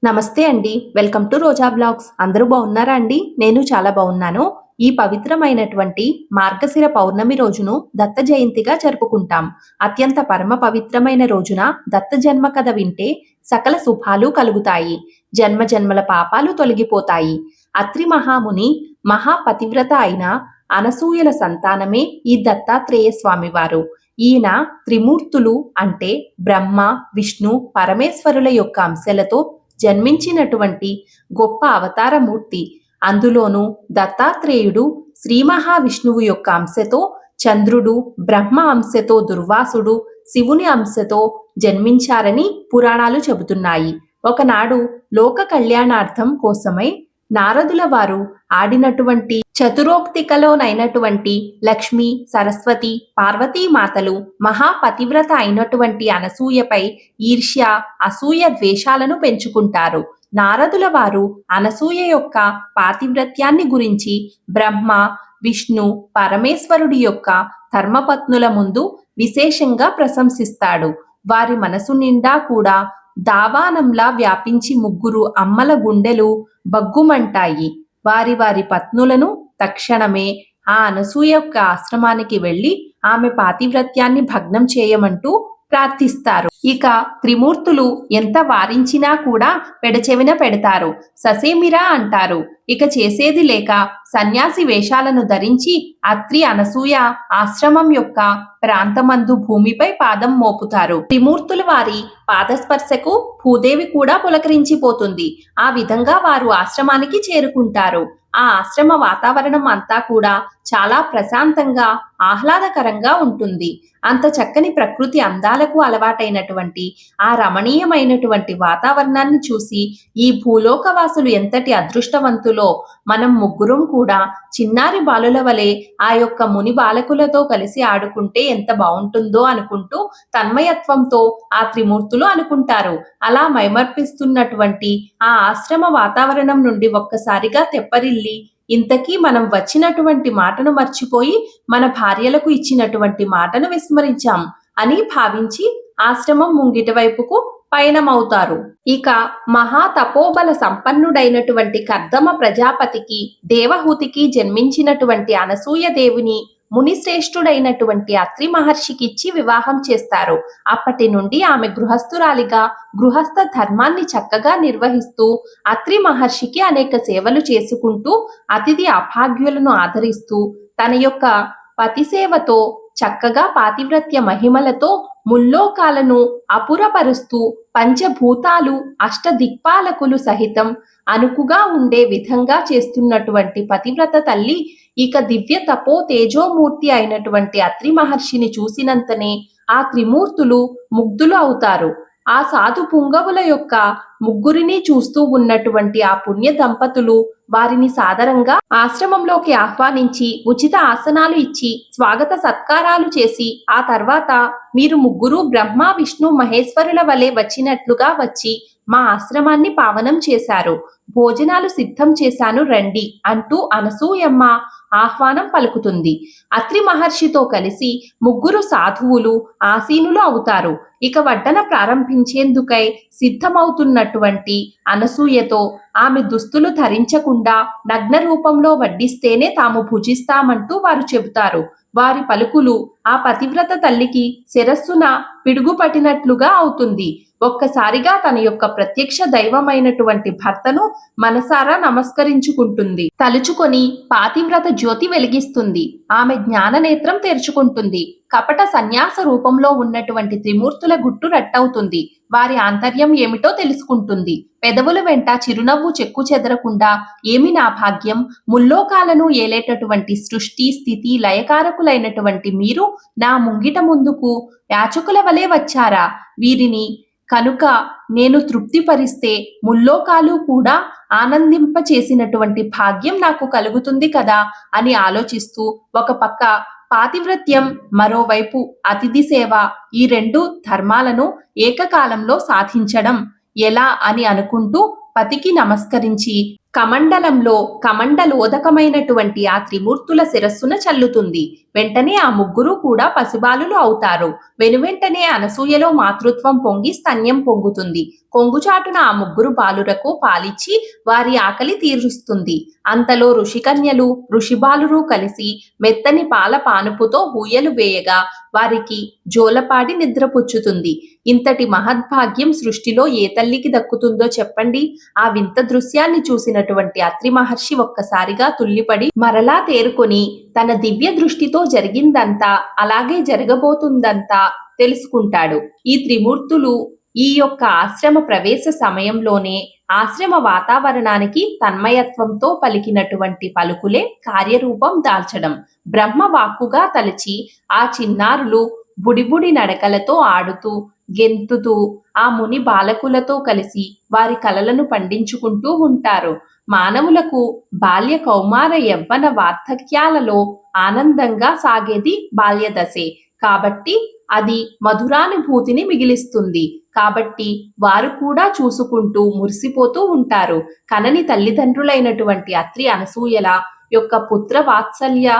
నమస్తే అండి. Welcome to Roja blogs. అందరూ బాగున్నారా అండి? నేను చాలా బాగున్నాను. ఈ పవిత్రమైనటువంటి మార్గశిర పౌర్ణమి రోజును దత్త జయంతిగా జరుపుకుంటాం. అత్యంత పరమ పవిత్రమైన రోజున దత్త జన్మ కథ వింటే సకల శుభాలు కలుగుతాయి. జన్మ జన్మల పాపాలు తొలగిపోతాయి. అత్రి మహాముని మహాపతివ్రత అయిన అనసూయల సంతానమే ఈ దత్తాత్రేయ స్వామివారు. ఈయన త్రిమూర్తులు అంటే బ్రహ్మ, విష్ణు, పరమేశ్వరుల యొక్క అంశలతో జన్మించినటువంటి గొప్ప అవతారమూర్తి. అందులోనూ దత్తాత్రేయుడు శ్రీ మహావిష్ణువు యొక్క అంశతో, చంద్రుడు బ్రహ్మ అంశతో దుర్వాసుడు శివుని అంశతో జన్మించారని పురాణాలు చెబుతున్నాయి. ఒకనాడు లోక కళ్యాణార్థం కోసమై నారదుల వారు ఆడినటువంటి చతురోక్తికలోనైనటువంటి లక్ష్మి, సరస్వతి, పార్వతీ మాతలు మహాపతివ్రత అయినటువంటి అనసూయపై ఈర్ష్య, అసూయ ద్వేషాలను పెంచుకుంటారు. నారదుల వారు అనసూయ యొక్క పాతివ్రత్యాన్ని గురించి బ్రహ్మ, విష్ణు, పరమేశ్వరుడి యొక్క ధర్మపత్నుల ముందు విశేషంగా ప్రశంసిస్తాడు. వారి మనసు నిండా కూడా దావానంలా వ్యాపించి ముగ్గురు అమ్మల గుండెలు బగ్గుమంటాయి. వారి వారి పత్నులను తక్షణమే ఆ అనసూయ యొక్క ఆశ్రమానికి వెళ్లి ఆమె పాతివ్రత్యాన్ని భగ్నం చేయమంటూ ప్రార్థిస్తారు. ఇక త్రిమూర్తులు ఎంత వారించినా కూడా పెడచెవిన పెడతారు. ససేమిరా అంటారు. ఇక చేసేది లేక సన్యాసి వేషాలను ధరించి అత్రి అనసూయ ఆశ్రమం యొక్క ప్రాంతమందు భూమిపై పాదం మోపుతారు. త్రిమూర్తుల వారి పాదస్పర్శకు భూదేవి కూడా పులకరించిపోతుంది. ఆ విధంగా వారు ఆశ్రమానికి చేరుకుంటారు. ఆ ఆశ్రమ వాతావరణం అంతా కూడా చాలా ప్రశాంతంగా, ఆహ్లాదకరంగా ఉంటుంది. అంత చక్కని ప్రకృతి అందాలకు అలవాటైనటువంటి ఆ రమణీయమైనటువంటి వాతావరణాన్ని చూసి ఈ భూలోకవాసులు ఎంతటి అదృష్టవంతులో మనం ముగ్గురం కూడా చిన్నారి బాలుల వలె ఆ యొక్క ముని బాలకులతో కలిసి ఆడుకుంటే ఎంత బాగుంటుందో అనుకుంటూ తన్మయత్వంతో ఆ త్రిమూర్తులు అనుకుంటారు. అలా మైమర్పిస్తున్నటువంటి ఆ ఆశ్రమ వాతావరణం నుండి ఒక్కసారిగా తెప్పరిల్లి ఇంతకీ మనం వచ్చినటువంటి మాటను మర్చిపోయి మన భార్యలకు ఇచ్చినటువంటి మాటను విస్మరించాం అని భావించి ఆశ్రమం ముంగిటి వైపుకు పయనమవుతారు. ఇక మహా తపోబల సంపన్నుడైనటువంటి కర్దమ ప్రజాపతికి, దేవహూతికి జన్మించినటువంటి అనసూయ దేవిని మునిశ్రేష్ఠుడైనటువంటి అత్రి మహర్షికిచ్చి వివాహం చేస్తారు. అప్పటి నుండి ఆమె గృహస్థురాలిగా గృహస్థ ధర్మాన్ని చక్కగా నిర్వహిస్తూ అత్రి మహర్షికి అనేక సేవలు చేసుకుంటూ అతిథి అభాగ్యులను ఆదరిస్తూ తన యొక్క పతిసేవతో చక్కగా పాతివ్రత్య మహిమలతో ముల్లోకాలను అపురపరుస్తూ పంచభూతాలు అష్టదిక్పాలకులు సహితం అనుకుగా ఉండే విధంగా చేస్తున్నటువంటి పతివ్రత తల్లి ఇక దివ్య తపో తేజోమూర్తి అయినటువంటి అత్రి మహర్షిని చూసినంతనే ఆ త్రిమూర్తులు ముగ్ధులు అవుతారు. ఆ సాధు పుంగవుల యొక్క ముగ్గురిని చూస్తూ ఉన్నటువంటి ఆ పుణ్య దంపతులు వారిని సాదరంగా ఆశ్రమంలోకి ఆహ్వానించి ఉచిత ఆసనాలు ఇచ్చి స్వాగత సత్కారాలు చేసి ఆ తర్వాత మీరు ముగ్గురు బ్రహ్మ, విష్ణు, మహేశ్వరుల వలె వచ్చినట్లుగా వచ్చి మా ఆశ్రమాన్ని పావనం చేశారు. భోజనాలు సిద్ధం చేశాను రండి అంటూ అనసూయమ్మ ఆహ్వానం పలుకుతుంది. అత్రి మహర్షితో కలిసి ముగ్గురు సాధువులు ఆసీనులు అవుతారు. ఇక వడ్డన ప్రారంభించేందుకై సిద్ధమవుతున్నటువంటి అనసూయతో ఆమె దుస్తులు ధరించకుండా నగ్న రూపంలో వడ్డిస్తేనే తాము భుజిస్తామంటూ వారు చెబుతారు. వారి పలుకులు ఆ పతివ్రత తల్లికి శిరస్సున పిడుగుపట్టినట్లుగా అవుతుంది. ఒక్కసారిగా తన యొక్క ప్రత్యక్ష దైవమైనటువంటి భర్తను మనసారా నమస్కరించుకుంటుంది. తలుచుకొని పాతివ్రత జ్యోతి వెలిగిస్తుంది. ఆమె జ్ఞాననేత్రం తెరుచుకుంటుంది. కపట సన్యాస రూపంలో ఉన్నటువంటి త్రిమూర్తుల గుట్టు రట్టవుతుంది. వారి ఆంతర్యం ఏమిటో తెలుసుకుంటుంది. పెదవుల వెంట చిరునవ్వు చెక్కు చెదరకుండా ఏమి నా భాగ్యం, ముల్లోకాలను ఏలేటటువంటి సృష్టి స్థితి లయకారకులైనటువంటి మీరు నా ముంగిట ముందుకు యాచకుల వలె వచ్చారా? వీరిని కనుక నేను తృప్తిపరిస్తే ముల్లోకాలు కూడా ఆనందింపచేసినటువంటి భాగ్యం నాకు కలుగుతుంది కదా అని ఆలోచిస్తూ ఒక పక్క పాతివ్రత్యం, మరోవైపు అతిథి సేవ, ఈ రెండు ధర్మాలను ఏకకాలంలో సాధించడం ఎలా అని అనుకుంటూ పతికి నమస్కరించి కమండలంలో కమండలోదకమైనటువంటి ఆ త్రిమూర్తుల శిరస్సున చల్లుతుంది. వెంటనే ఆ ముగ్గురు కూడా పసిబాలులు అవుతారు. వెనువెంటనే అనసూయలో మాతృత్వం పొంగి స్తన్యం పొంగుతుంది. కొంగుచాటున ఆ ముగ్గురు బాలురకు పాలిచ్చి వారి ఆకలి తీరుస్తుంది. అంతలో ఋషికన్యలు ఋషిబాలురు కలిసి మెత్తని పాల పానుపుతో ఊయలు వేయగా వారికి జోలపాడి నిద్రపుచ్చుతుంది. ఇంతటి మహద్భాగ్యం సృష్టిలో ఏ తల్లికి దక్కుతుందో చెప్పండి. ఆ వింత దృశ్యాన్ని చూసినటువంటి అత్రి మహర్షి ఒక్కసారిగా తుల్లిపడి మరలా తేరుకొని తన దివ్య దృష్టితో జరిగిందంతా అలాగే జరగబోతుందంతా తెలుసుకుంటాడు. ఈ త్రిమూర్తులు ఈ యొక్క ఆశ్రమ ప్రవేశ సమయంలోనే ఆశ్రమ వాతావరణానికి తన్మయత్వంతో పలికినటువంటి పలుకులే కార్యరూపం దాల్చడం. బ్రహ్మ వాక్కుగా తలచి ఆ చిన్నారులు బుడిబుడి నడకలతో ఆడుతూ గెంతుతూ ఆ ముని బాలకులతో కలిసి వారి కలలను పండించుకుంటూ ఉంటారు. మానవులకు బాల్య కౌమార యవ్వన వార్ధక్యాలలో ఆనందంగా సాగేది బాల్యదశే కాబట్టి అది మధురానుభూతిని మిగిలిస్తుంది. కాబట్టి వారు కూడా చూసుకుంటూ మురిసిపోతూ ఉంటారు. కనని తల్లిదండ్రులైనటువంటి అత్రి అనసూయల యొక్క పుత్ర వాత్సల్య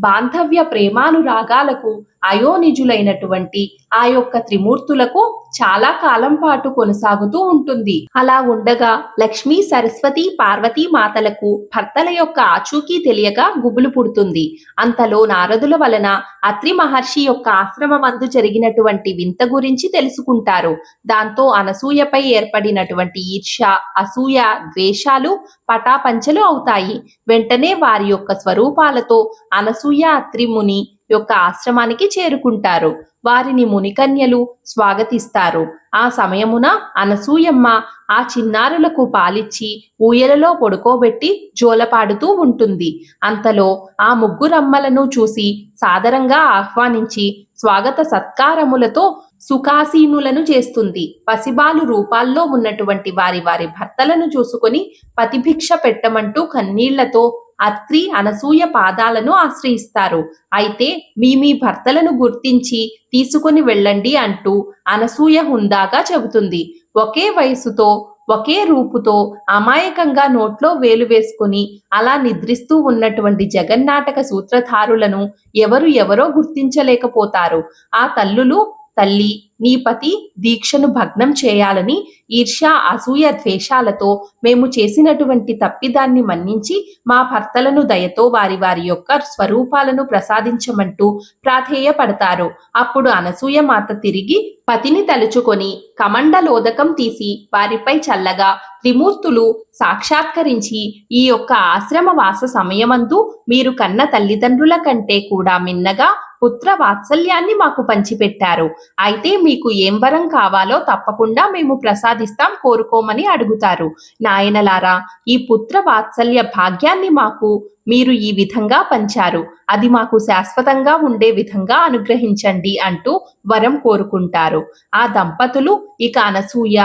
బాంధవ్య ప్రేమానురాగాలకు అయోనిజులైనటువంటి ఆ యొక్క త్రిమూర్తులకు చాలా కాలం పాటు కొనసాగుతూ ఉంటుంది. అలా ఉండగా లక్ష్మీ సరస్వతి పార్వతీ మాతలకు భర్తల యొక్క ఆచూకీ తెలియక గుబులు పుడుతుంది. అంతలో నారదుల వలన అత్రి మహర్షి యొక్క ఆశ్రమమందు జరిగినటువంటి వింత గురించి తెలుసుకుంటారు. దాంతో అనసూయపై ఏర్పడినటువంటి ఈర్ష్య అసూయ ద్వేషాలు పటాపంచలు అవుతాయి. వెంటనే వారి యొక్క స్వరూపాలతో అనసూయ అత్రి ముని యొక్క ఆశ్రమానికి చేరుకుంటారు. వారిని మునికన్యలు స్వాగతిస్తారు. ఆ సమయమున అనసూయమ్మ ఆ చిన్నారులకు పాలిచ్చి ఊయలలో పడుకోబెట్టి జోలపాడుతూ ఉంటుంది. అంతలో ఆ ముగ్గురమ్మలను చూసి సాదరంగా ఆహ్వానించి స్వాగత సత్కారములతో సుఖాసీనులను చేస్తుంది. పసిబాలు రూపాల్లో ఉన్నటువంటి వారి భర్తలను చూసుకొని పతిభిక్ష పెట్టమంటూ కన్నీళ్లతో అత్రి అనసూయ పాదాలను ఆశ్రయిస్తారు. అయితే మీ భర్తలను గుర్తించి తీసుకుని వెళ్ళండి అంటూ అనసూయ హుందాగా చెబుతుంది. ఒకే వయసుతో ఒకే రూపుతో అమాయకంగా నోట్లో వేలు వేసుకుని అలా నిద్రిస్తూ ఉన్నటువంటి జగన్నాటక సూత్రధారులను ఎవరో గుర్తించలేకపోతారు. ఆ తల్లులు తల్లి నీ పతి దీక్షను భగ్నం చేయాలని ఈర్ష్య అసూయ ద్వేషాలతో మేము చేసినటువంటి తప్పిదాన్ని మన్నించి మా భర్తలను దయతో వారి యొక్క స్వరూపాలను ప్రసాదించమంటూ ప్రాధేయపడతారు. అప్పుడు అనసూయ మాత తిరిగి పతిని తలుచుకొని కమండలోదకం తీసి వారిపై చల్లగా త్రిమూర్తులు సాక్షాత్కరించి ఈ యొక్క ఆశ్రమ వాస సమయమందు మీరు కన్న తల్లిదండ్రుల కంటే కూడా మిన్నగా పుత్ర వాత్సల్యాన్ని మాకు పంచిపెట్టారు. అయితే మీకు ఏం వరం కావాలో తప్పకుండా మేము ప్రసాదిస్తాం, కోరుకోమని అడుగుతారు. నాయనలారా, ఈ పుత్ర వాత్సల్య భాగ్యాన్ని మాకు మీరు ఈ విధంగా పంచారు. అది మాకు శాశ్వతంగా ఉండే విధంగా అనుగ్రహించండి అంటూ వరం కోరుకుంటారు. ఆ దంపతులు ఇక అనసూయ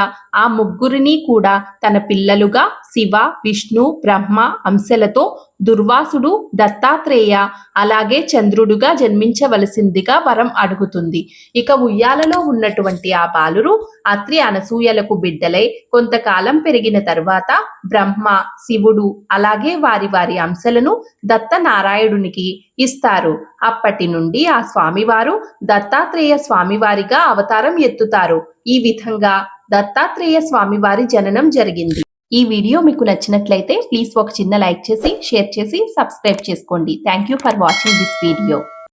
ఆ ముగ్గురిని కూడా తన పిల్లలుగా శివ విష్ణు బ్రహ్మ అంశలతో దుర్వాసుడు దత్తాత్రేయ అలాగే చంద్రుడుగా జన్మించవలసిందిగా వరం అడుగుతుంది. ఇక ఉయ్యాలలో ఉన్నటువంటి ఆ బాలురు అత్రి అనసూయలకు బిడ్డలై కొంతకాలం పెరిగిన తరువాత బ్రహ్మ శివుడు అలాగే వారి అంశలను దత్తనారాయణునికి ఇస్తారు. అప్పటి నుండి ఆ స్వామివారు దత్తాత్రేయ స్వామివారిగా అవతారం ఎత్తుతారు. ఈ విధంగా దత్తాత్రేయ స్వామివారి జననం జరిగింది. ఈ వీడియో మీకు నచ్చినట్లయితే ప్లీజ్ ఒక చిన్న లైక్ చేసి షేర్ చేసి సబ్స్క్రైబ్ చేసుకోండి. Thank you for watching this video.